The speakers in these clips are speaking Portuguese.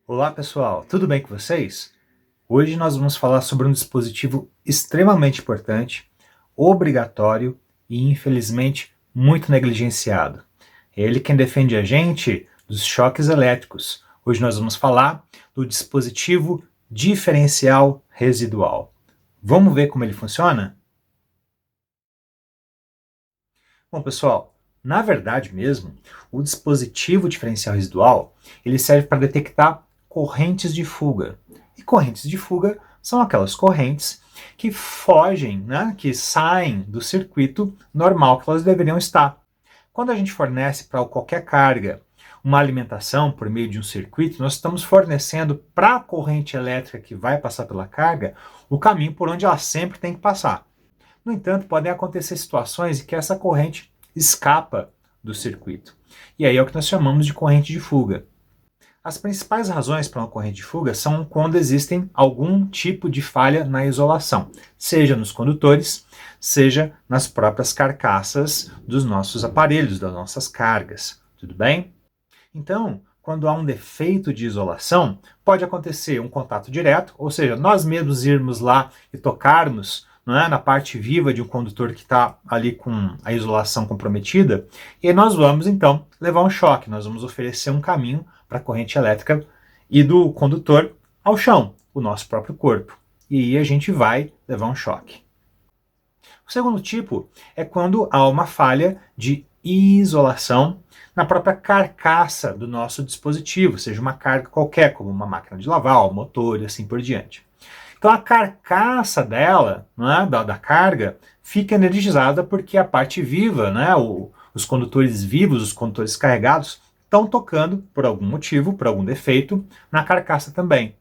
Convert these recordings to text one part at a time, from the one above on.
Olá pessoal, tudo bem com vocês? Hoje nós vamos falar sobre um dispositivo extremamente importante, obrigatório e infelizmente muito negligenciado. É ele quem defende a gente dos choques elétricos. Hoje nós vamos falar do dispositivo diferencial residual. Vamos ver como ele funciona? Bom pessoal, na verdade mesmo, o dispositivo diferencial residual ele serve para detectar correntes de fuga. E correntes de fuga são aquelas correntes que fogem, né, que saem do circuito normal que elas deveriam estar. Quando a gente fornece para qualquer carga uma alimentação por meio de um circuito, nós estamos fornecendo para a corrente elétrica que vai passar pela carga o caminho por onde ela sempre tem que passar. No entanto, podem acontecer situações em que essa corrente escapa do circuito. E aí é o que nós chamamos de corrente de fuga. As principais razões para uma corrente de fuga são quando existem algum tipo de falha na isolação, seja nos condutores, seja nas próprias carcaças dos nossos aparelhos, das nossas cargas. Tudo bem? Então, quando há um defeito de isolação, pode acontecer um contato direto, ou seja, nós mesmos irmos lá e tocarmos, não é, na parte viva de um condutor que está ali com a isolação comprometida, e aí nós vamos então levar um choque, nós vamos oferecer um caminho para a corrente elétrica e do condutor ao chão, o nosso próprio corpo. E aí a gente vai levar um choque. O segundo tipo é quando há uma falha de isolação na própria carcaça do nosso dispositivo, seja uma carga qualquer, como uma máquina de lavar, um motor e assim por diante. Então a carcaça dela, né, da carga, fica energizada porque a parte viva, né, os condutores vivos, os condutores carregados, estão tocando por algum motivo, por algum defeito, na carcaça também.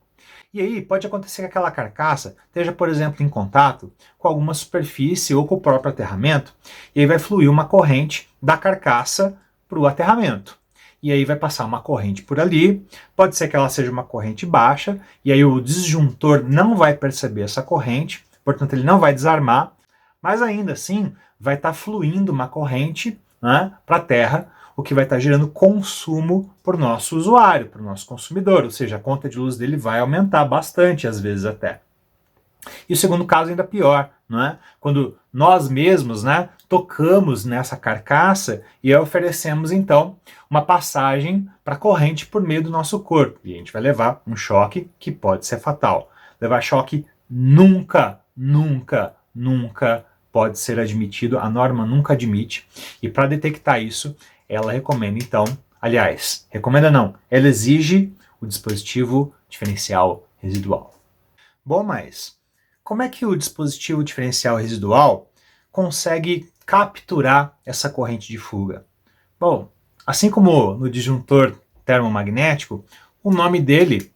E aí pode acontecer que aquela carcaça esteja, por exemplo, em contato com alguma superfície ou com o próprio aterramento, e aí vai fluir uma corrente da carcaça para o aterramento. E aí vai passar uma corrente por ali, pode ser que ela seja uma corrente baixa, e aí o disjuntor não vai perceber essa corrente, portanto ele não vai desarmar, mas ainda assim vai estar fluindo uma corrente, né, para a terra, o que vai estar gerando consumo para o nosso usuário, para o nosso consumidor, ou seja, a conta de luz dele vai aumentar bastante, às vezes até. E o segundo caso ainda pior, não é? Quando nós mesmos, né, tocamos nessa carcaça e oferecemos então uma passagem para a corrente por meio do nosso corpo. E a gente vai levar um choque que pode ser fatal. Levar choque nunca, nunca, nunca pode ser admitido, a norma nunca admite. E para detectar isso, ela recomenda então, aliás, recomenda não, ela exige o dispositivo diferencial residual. Bom, mas como é que o dispositivo diferencial residual consegue capturar essa corrente de fuga? Bom, assim como no disjuntor termomagnético, o nome dele,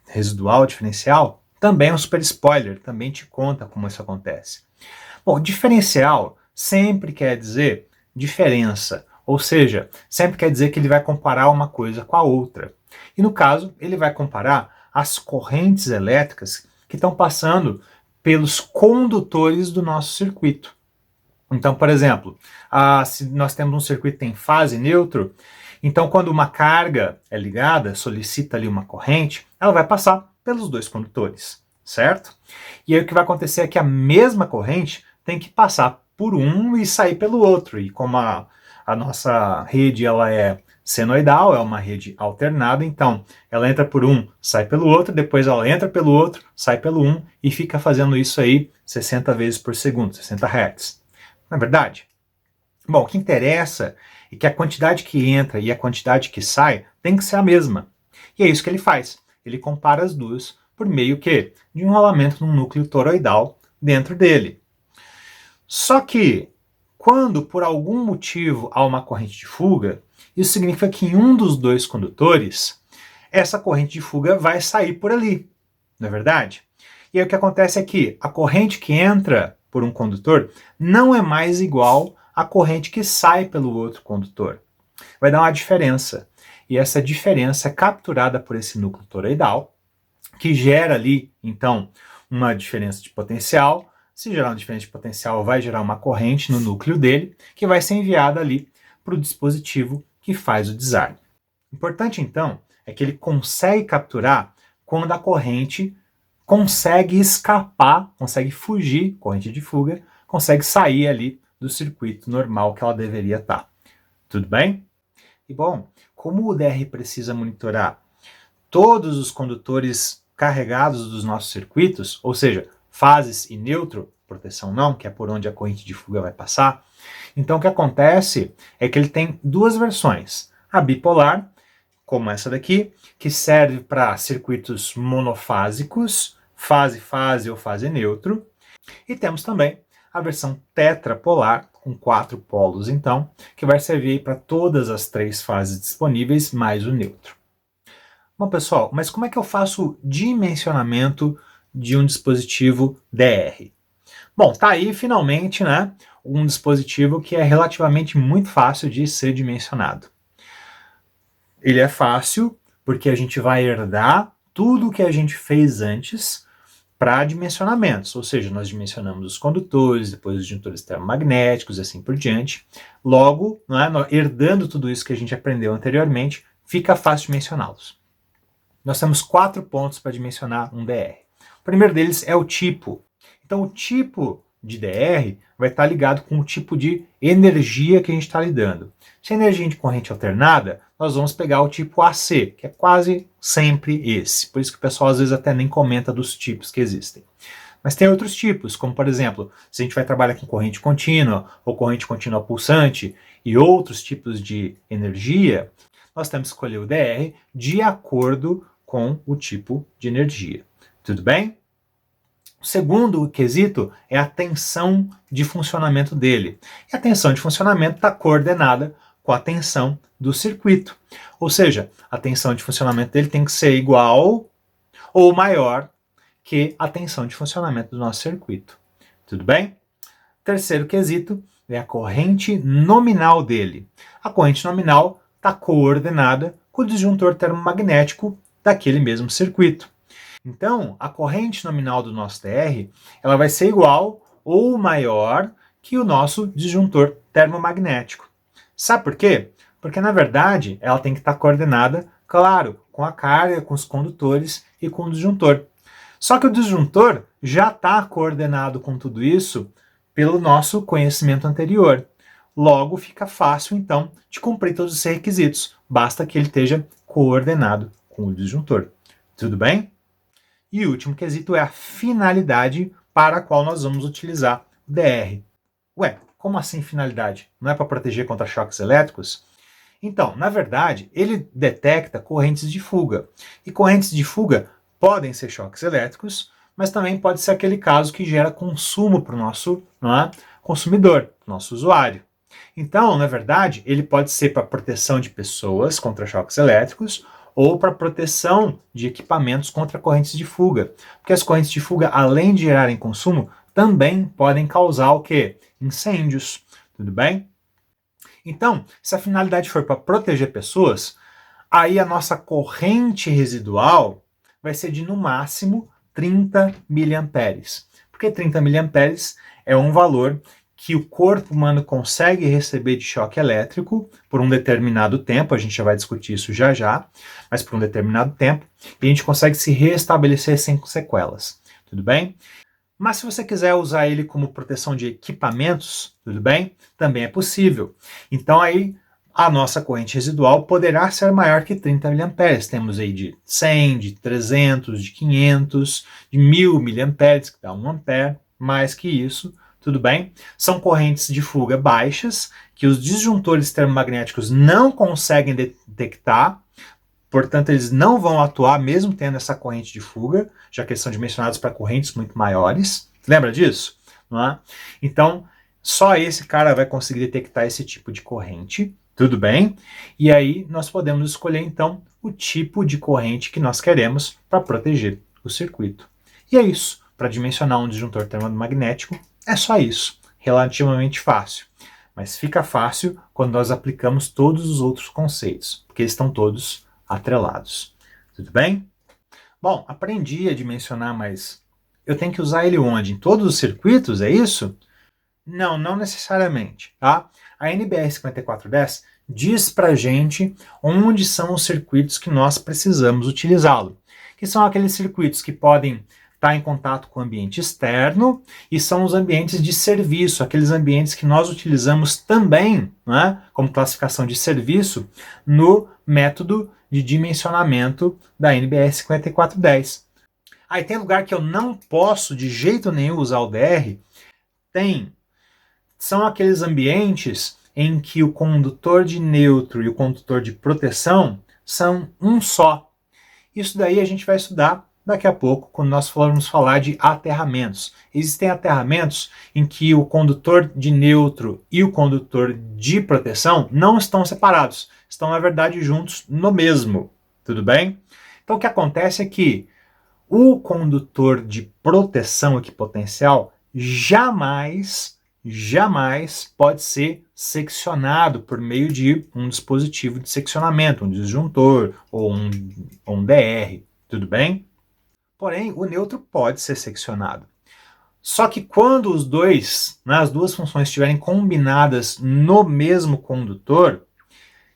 residual diferencial, também é um super spoiler, também te conta como isso acontece. Bom, diferencial sempre quer dizer diferença, ou seja, sempre quer dizer que ele vai comparar uma coisa com a outra. E no caso, ele vai comparar as correntes elétricas que estão passando pelos condutores do nosso circuito. Então, por exemplo, se nós temos um circuito que tem fase e neutro, então quando uma carga é ligada, solicita ali uma corrente, ela vai passar pelos dois condutores, certo? E aí o que vai acontecer é que a mesma corrente tem que passar por um e sair pelo outro. E como a nossa rede ela é senoidal, é uma rede alternada, então ela entra por um, sai pelo outro, depois ela entra pelo outro, sai pelo um e fica fazendo isso aí 60 vezes por segundo, 60 Hz. Não é verdade? Bom, o que interessa é que a quantidade que entra e a quantidade que sai tem que ser a mesma. E é isso que ele faz. Ele compara as duas por meio que de um rolamento num núcleo toroidal dentro dele. Só que, quando por algum motivo há uma corrente de fuga, isso significa que em um dos dois condutores, essa corrente de fuga vai sair por ali, não é verdade? E aí o que acontece é que a corrente que entra por um condutor não é mais igual à corrente que sai pelo outro condutor. Vai dar uma diferença. E essa diferença é capturada por esse núcleo toroidal, que gera ali, então, uma diferença de potencial. Se gerar uma diferença de potencial, vai gerar uma corrente no núcleo dele, que vai ser enviada ali para o dispositivo que faz o desarme. Importante, então, é que ele consegue capturar quando a corrente consegue escapar, consegue fugir, corrente de fuga, consegue sair ali do circuito normal que ela deveria estar. Tudo bem? E bom, como o DR precisa monitorar todos os condutores carregados dos nossos circuitos, ou seja, fases e neutro, proteção não, que é por onde a corrente de fuga vai passar, então o que acontece é que ele tem duas versões. A bipolar, como essa daqui, que serve para circuitos monofásicos, fase-fase ou fase neutro, e temos também a versão tetrapolar, com 4 polos, então, que vai servir para todas as 3 fases disponíveis, mais o neutro. Bom, pessoal, mas como é que eu faço o dimensionamento de um dispositivo DR? Bom, tá aí finalmente, né, um dispositivo que é relativamente muito fácil de ser dimensionado. Ele é fácil porque a gente vai herdar tudo o que a gente fez antes para dimensionamentos, ou seja, nós dimensionamos os condutores, depois os disjuntores termomagnéticos e assim por diante. Logo, né, herdando tudo isso que a gente aprendeu anteriormente, fica fácil dimensioná-los. Nós temos 4 pontos para dimensionar um DR. O primeiro deles é o tipo. Então, o tipo de DR vai estar ligado com o tipo de energia que a gente está lidando. Se é energia de corrente alternada, nós vamos pegar o tipo AC, que é quase sempre esse. Por isso que o pessoal às vezes até nem comenta dos tipos que existem. Mas tem outros tipos, como por exemplo, se a gente vai trabalhar com corrente contínua ou corrente contínua pulsante e outros tipos de energia, nós temos que escolher o DR de acordo com o tipo de energia. Tudo bem? O segundo quesito é a tensão de funcionamento dele. E a tensão de funcionamento está coordenada com a tensão do circuito. Ou seja, a tensão de funcionamento dele tem que ser igual ou maior que a tensão de funcionamento do nosso circuito. Tudo bem? Terceiro quesito é a corrente nominal dele. A corrente nominal está coordenada com o disjuntor termomagnético daquele mesmo circuito. Então, a corrente nominal do nosso DR ela vai ser igual ou maior que o nosso disjuntor termomagnético. Sabe por quê? Porque, na verdade, ela tem que estar coordenada, claro, com a carga, com os condutores e com o disjuntor. Só que o disjuntor já está coordenado com tudo isso pelo nosso conhecimento anterior. Logo, fica fácil, então, de cumprir todos os requisitos. Basta que ele esteja coordenado com o disjuntor. Tudo bem? E o último quesito é a finalidade para a qual nós vamos utilizar o DR. Ué, como assim finalidade? Não é para proteger contra choques elétricos? Então, na verdade, ele detecta correntes de fuga. E correntes de fuga podem ser choques elétricos, mas também pode ser aquele caso que gera consumo para o nosso consumidor, nosso usuário. Então, na verdade, ele pode ser para proteção de pessoas contra choques elétricos, ou para proteção de equipamentos contra correntes de fuga. Porque as correntes de fuga, além de gerarem consumo, também podem causar o quê? Incêndios. Tudo bem? Então, se a finalidade for para proteger pessoas, aí a nossa corrente residual vai ser de, no máximo, 30 miliamperes. Porque 30 miliamperes é um valor que o corpo humano consegue receber de choque elétrico por um determinado tempo, a gente já vai discutir isso já já, mas por um determinado tempo, e a gente consegue se restabelecer sem sequelas, tudo bem? Mas se você quiser usar ele como proteção de equipamentos, tudo bem? Também é possível. Então aí a nossa corrente residual poderá ser maior que 30 miliamperes. Temos aí de 100, de 300, de 500, de 1000 miliamperes, que dá 1 ampere, mais que isso, tudo bem? São correntes de fuga baixas, que os disjuntores termomagnéticos não conseguem detectar, portanto eles não vão atuar mesmo tendo essa corrente de fuga, já que eles são dimensionados para correntes muito maiores. Lembra disso? Não é? Então, só esse cara vai conseguir detectar esse tipo de corrente, tudo bem? E aí nós podemos escolher então o tipo de corrente que nós queremos para proteger o circuito. E é isso. Para dimensionar um disjuntor termomagnético, é só isso. Relativamente fácil. Mas fica fácil quando nós aplicamos todos os outros conceitos, porque eles estão todos atrelados. Tudo bem? Bom, aprendi a dimensionar, mas eu tenho que usar ele onde? Em todos os circuitos, é isso? Não, não necessariamente, tá? A NBR 5410 diz para a gente onde são os circuitos que nós precisamos utilizá-lo, que são aqueles circuitos que podem estar em contato com o ambiente externo e são os ambientes de serviço, aqueles ambientes que nós utilizamos também, né, como classificação de serviço no método de dimensionamento da NBR 5410. Aí tem lugar que eu não posso de jeito nenhum usar o DR? São aqueles ambientes em que o condutor de neutro e o condutor de proteção são um só. Isso daí a gente vai estudar daqui a pouco, quando nós formos falar de aterramentos. Existem aterramentos em que o condutor de neutro e o condutor de proteção não estão separados, estão na verdade juntos no mesmo, tudo bem? Então o que acontece é que o condutor de proteção equipotencial jamais pode ser seccionado por meio de um dispositivo de seccionamento, um disjuntor ou um DR, tudo bem? Porém, o neutro pode ser seccionado. Só que quando os dois, né, as duas funções estiverem combinadas no mesmo condutor,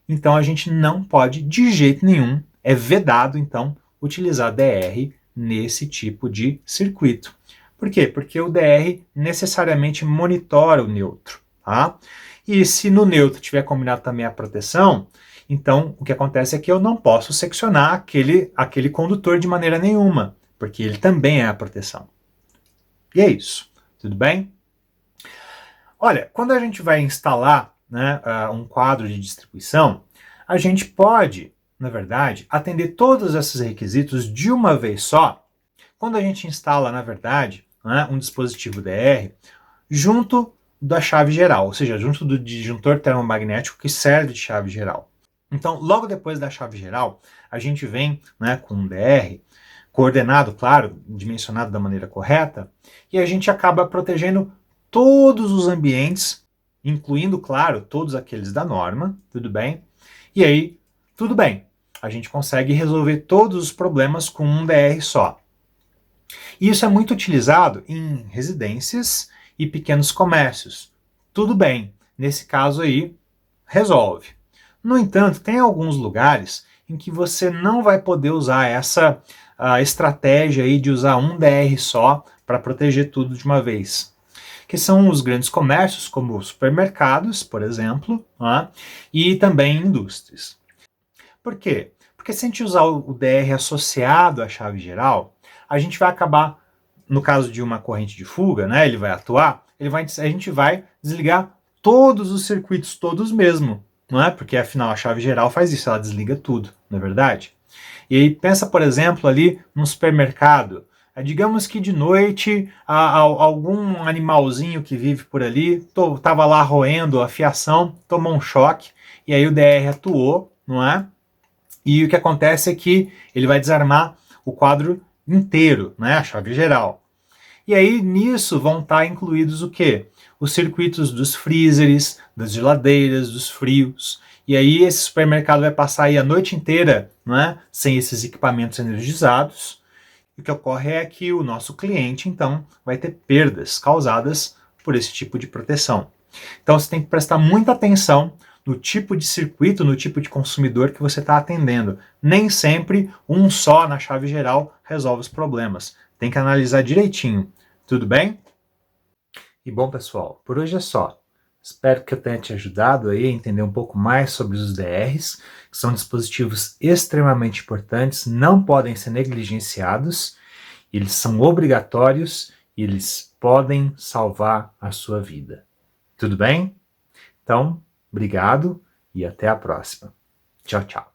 então a gente não pode de jeito nenhum, é vedado então, utilizar DR nesse tipo de circuito. Por quê? Porque o DR necessariamente monitora o neutro, tá? E se no neutro tiver combinado também a proteção, então o que acontece é que eu não posso seccionar aquele condutor de maneira nenhuma, porque ele também é a proteção. E é isso, tudo bem? Olha, quando a gente vai instalar, né, um quadro de distribuição, a gente pode, na verdade, atender todos esses requisitos de uma vez só, quando a gente instala, na verdade, né, um dispositivo DR junto da chave geral, ou seja, junto do disjuntor termomagnético que serve de chave geral. Então, logo depois da chave geral, a gente vem, né, com um DR coordenado, claro, dimensionado da maneira correta, e a gente acaba protegendo todos os ambientes, incluindo, claro, todos aqueles da norma, tudo bem? E aí, tudo bem, a gente consegue resolver todos os problemas com um DR só. E isso é muito utilizado em residências e pequenos comércios. Tudo bem, nesse caso aí, resolve. No entanto, tem alguns lugares em que você não vai poder usar essa estratégia aí de usar um DR só para proteger tudo de uma vez. Que são os grandes comércios, como supermercados, por exemplo, né, e também indústrias. Por quê? Porque se a gente usar o DR associado à chave geral, a gente vai acabar, no caso de uma corrente de fuga, né, ele vai atuar, a gente vai desligar todos os circuitos, todos mesmo, não é? Porque afinal a chave geral faz isso, ela desliga tudo, não é verdade? E aí pensa, por exemplo, ali num supermercado. Digamos que de noite algum animalzinho que vive por ali estava lá roendo a fiação, tomou um choque, e aí o DR atuou, não é? E o que acontece é que ele vai desarmar o quadro inteiro, né, a chave geral. E aí nisso vão estar incluídos o quê? Os circuitos dos freezers, das geladeiras, dos frios. E aí esse supermercado vai passar aí a noite inteira, né, sem esses equipamentos energizados. E o que ocorre é que o nosso cliente, então, vai ter perdas causadas por esse tipo de proteção. Então você tem que prestar muita atenção no tipo de circuito, no tipo de consumidor que você está atendendo. Nem sempre um só na chave geral resolve os problemas. Tem que analisar direitinho. Tudo bem? E bom, pessoal, por hoje é só. Espero que eu tenha te ajudado aí a entender um pouco mais sobre os DRs, que são dispositivos extremamente importantes, não podem ser negligenciados, eles são obrigatórios e eles podem salvar a sua vida. Tudo bem? Então, obrigado e até a próxima. Tchau, tchau.